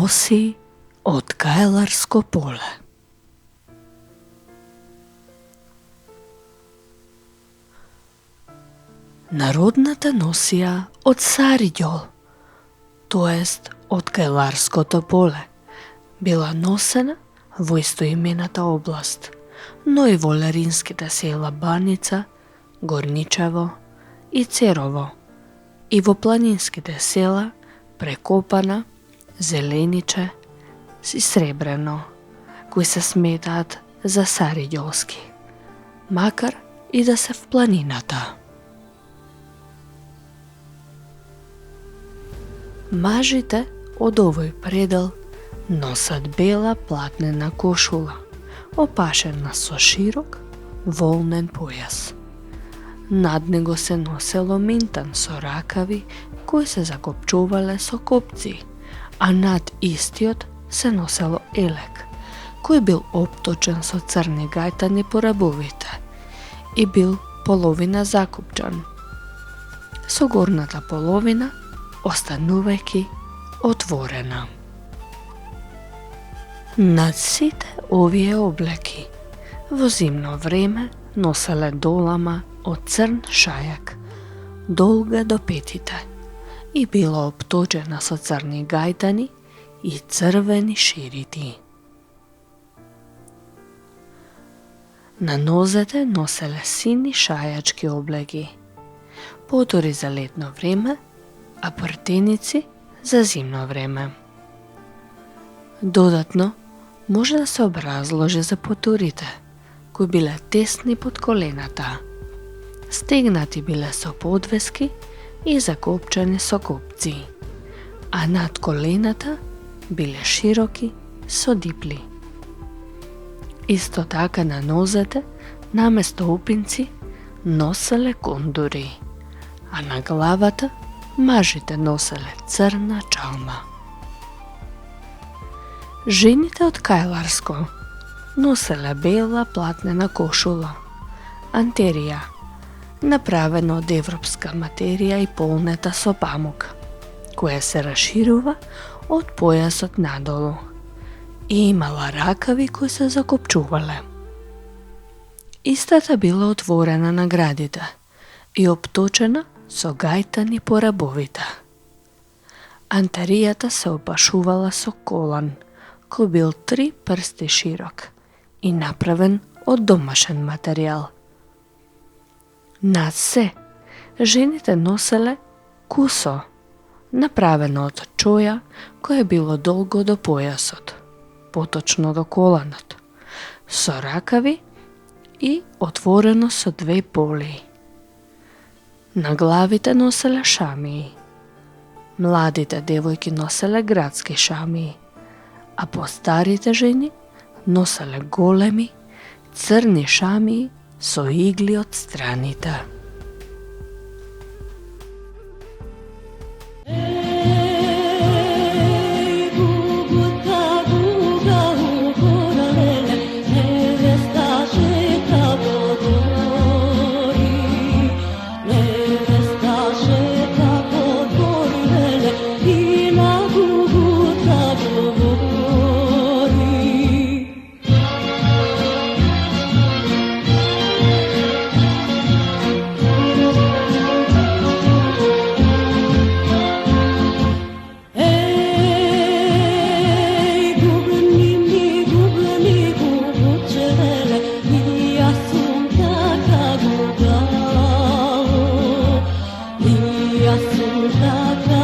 носи од Кајларско поле. Народната носија од Сариѓол, тоест од Кајларското поле, била носена во истоимената област, но и во ларинските села Баница, Горничево и Церово, и во планинските села Прекопана, Зелениче и Сребрено, кои се сметаат за сариѓолски, макар и да се в планината. Мажите од овој предел носат бела платнена кошула, опашена со широк волнен појас. Над него се носело минтан со ракави кои се закопчувале со копци, а над истиот се носело елек, кој бил обточен со црни гајтани по рабовите и бил половина закопчан, со горната половина останувајќи отворена. Над сите овие облеки во зимно време носеле долама од црн шајак, долга до петите, и била обточена со црни гајтани и црвени ширити. На нозете носеле сини шајачки облеки, потори за летно време, а партеници за зимно време. Додатно, може да се образложи за потурите, кои биле тесни под колената, стегнати биле со подвески и закопчани со копци, а над колената биле широки со дипли. Исто така на нозете, наместо опинци, носеле кондури, а на главата мажите носеле црна чалма. Жените од Кајларско носеле бела платнена кошула, антерија, направена од европска материја и полнета со памук, која се расширува од појасот надолу и имала ракави кои се закопчувале. Истата била отворена на градите и обточена со гајтани по рабовите. Антеријата се опашувала со колан, кој бил 3 прсти широк и направен од домашен материјал. Над се, жените носеле кусо, направено од чоја кое било долго до појасот, поточно до коланот, со ракави и отворено со 2 поли. На главите носеле шамии. Младите девојки носеле градски шамии, а постарите жени носеле големи, црни шамии со игли од страните. Assunta